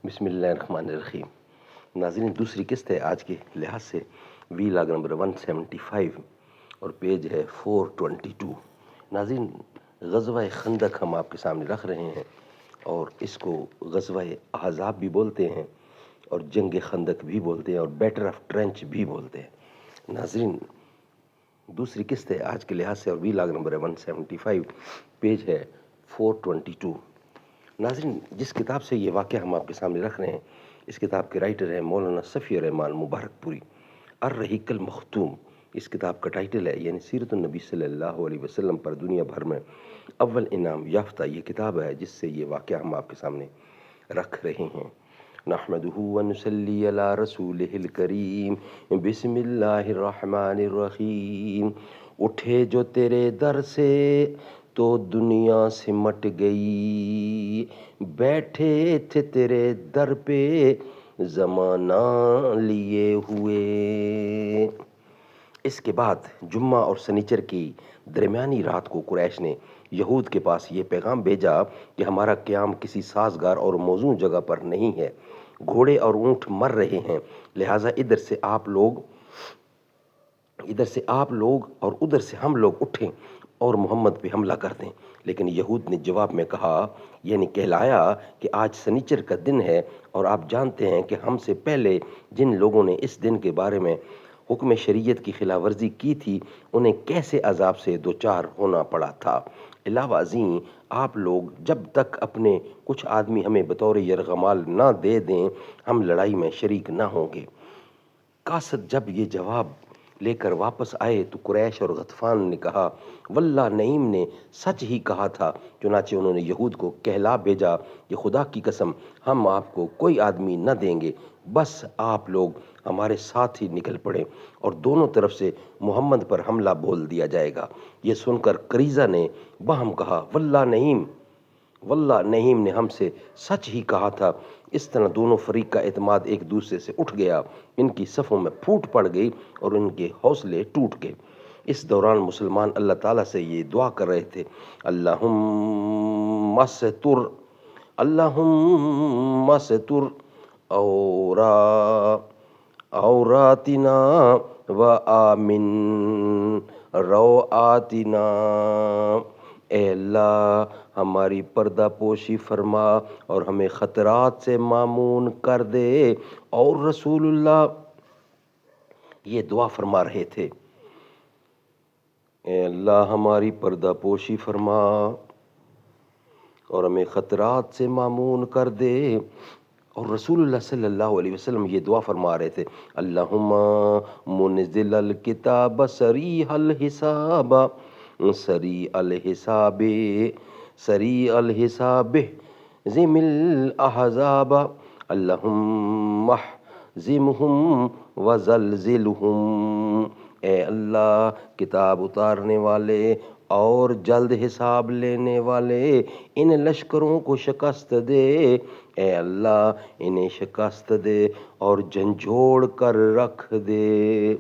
بسم اللہ الرحمن الرحیم۔ ناظرین، دوسری قسط ہے آج کے لحاظ سے، وی لاگ نمبر 175 اور پیج ہے 422۔ ناظرین، غزوہ خندق ہم آپ کے سامنے رکھ رہے ہیں اور اس کو غزوہ احزاب بھی بولتے ہیں اور جنگ خندق بھی بولتے ہیں اور بیٹل آف ٹرنچ بھی بولتے ہیں۔ ناظرین، دوسری قسط ہے آج کے لحاظ سے اور وی لاگ نمبر 175، پیج ہے 422۔ ناظرین، جس کتاب سے یہ واقعہ ہم آپ کے سامنے رکھ رہے ہیں، اس کتاب کے رائٹر ہیں مولانا صفی الرحمان مبارک پوری، الرحیق المختوم اس کتاب کا ٹائٹل ہے، یعنی سیرت النبی صلی اللہ علیہ وسلم پر دنیا بھر میں اول انعام یافتہ یہ کتاب ہے جس سے یہ واقعہ ہم آپ کے سامنے رکھ رہے ہیں۔ نحمدہ ونصلی علی رسولہ الکریم، بسم اللہ الرحمن الرحیم۔ اٹھے جو تیرے در سے تو دنیا سمٹ گئی، بیٹھے تھے تیرے در پہ زمانہ لیے ہوئے۔ اس کے بعد جمعہ اور سنیچر کی درمیانی رات کو قریش نے یہود کے پاس یہ پیغام بھیجا کہ ہمارا قیام کسی سازگار اور موزوں جگہ پر نہیں ہے، گھوڑے اور اونٹ مر رہے ہیں، لہٰذا ادھر سے آپ لوگ اور ادھر سے ہم لوگ اٹھیں اور محمد پہ حملہ کر دیں۔ لیکن یہود نے جواب میں کہا، یعنی کہلایا کہ آج سنیچر کا دن ہے اور آپ جانتے ہیں کہ ہم سے پہلے جن لوگوں نے اس دن کے بارے میں حکم شریعت کی خلاف ورزی کی تھی انہیں کیسے عذاب سے دوچار ہونا پڑا تھا۔ علاوہ ازیں آپ لوگ جب تک اپنے کچھ آدمی ہمیں بطور یرغمال نہ دے دیں ہم لڑائی میں شریک نہ ہوں گے۔ قاصد جب یہ جواب لے کر واپس آئے تو قریش اور غطفان نے کہا، واللہ نعیم نے سچ ہی کہا تھا۔ چنانچہ انہوں نے یہود کو کہلا بھیجا کہ خدا کی قسم ہم آپ کو کوئی آدمی نہ دیں گے، بس آپ لوگ ہمارے ساتھ ہی نکل پڑے اور دونوں طرف سے محمد پر حملہ بول دیا جائے گا۔ یہ سن کر قریظہ نے باہم کہا، واللہ نعیم نے ہم سے سچ ہی کہا تھا۔ اس طرح دونوں فریق کا اعتماد ایک دوسرے سے اٹھ گیا، ان کی صفوں میں پھوٹ پڑ گئی اور ان کے حوصلے ٹوٹ گئے۔ اس دوران مسلمان اللہ تعالیٰ سے یہ دعا کر رہے تھے، اللہم ستر عوراتنا و آمن روآتنا۔ اے اللہ ہماری پردہ پوشی فرما اور ہمیں خطرات سے مامون کر دے۔ اور رسول اللہ یہ دعا فرما رہے تھے، اے اللہ ہماری پردہ پوشی فرما اور ہمیں خطرات سے مامون کر دے۔ اور رسول اللہ صلی اللہ علیہ وسلم یہ دعا فرما رہے تھے، اللہم منزل الکتاب سریع الحساب زم الاحزاب، اللہم احزمہم وزلزلہم۔ اے اللہ کتاب اتارنے والے اور جلد حساب لینے والے ان لشکروں کو شکست دے۔ اے اللہ انہیں شکست دے اور جھنجھوڑ کر رکھ دے۔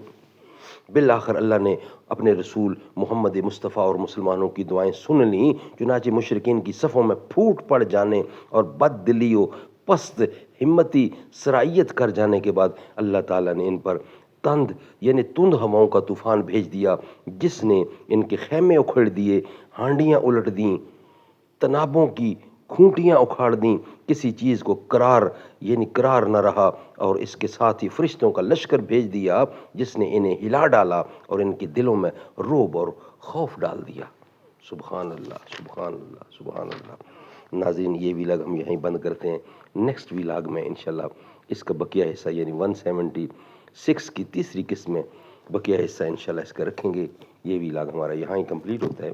بالآخر اللہ نے اپنے رسول محمد مصطفیٰ اور مسلمانوں کی دعائیں سن لیں، چنانچہ مشرکین کی صفوں میں پھوٹ پڑ جانے اور بد دلی و پست ہمتی سرایت کر جانے کے بعد اللہ تعالیٰ نے ان پر تند ہواؤں کا طوفان بھیج دیا جس نے ان کے خیمے اکھڑ دیے، ہانڈیاں الٹ دیں، تنابوں کی کھونٹیاں اکھاڑ دیں، کسی چیز کو قرار نہ رہا، اور اس کے ساتھ ہی فرشتوں کا لشکر بھیج دیا جس نے انہیں ہلا ڈالا اور ان کے دلوں میں رعب اور خوف ڈال دیا۔ سبحان اللہ، سبحان اللہ، سبحان اللہ۔ ناظرین، یہ ویلاگ ہم یہیں بند کرتے ہیں۔ نیکسٹ ویلاگ میں انشاءاللہ اس کا بقیہ حصہ یعنی 176 کی تیسری قسط میں بقیہ حصہ انشاءاللہ اس کا رکھیں گے۔ یہ ویلاگ ہمارا یہاں ہی کمپلیٹ ہوتا ہے۔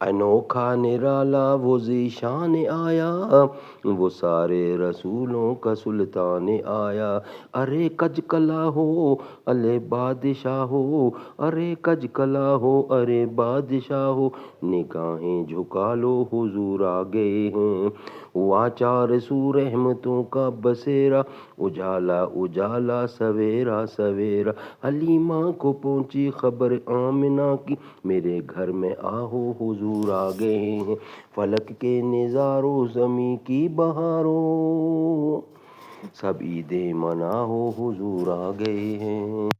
انوکھا نرالا وہ ذیشان آیا، وہ سارے رسولوں کا سلطان آیا۔ ارے کج کلا ہو ارے بادشاہ ہو، ارے کج کلا ہو ارے بادشاہ ہو، نگاہیں جھکا لو حضور آ گئے ہیں۔ وہاں چار سو رحمتوں کا بسیرا، اجالا اجالا سویرا سویرا۔ حلیمہ کو پہنچی خبر آمنہ کی، میرے گھر میں آہو حضور حضور آ گئے ہیں، فلک کے نظاروں زمیں کی بہاروں، سب عیدیں مناؤ حضور آ گئے ہیں۔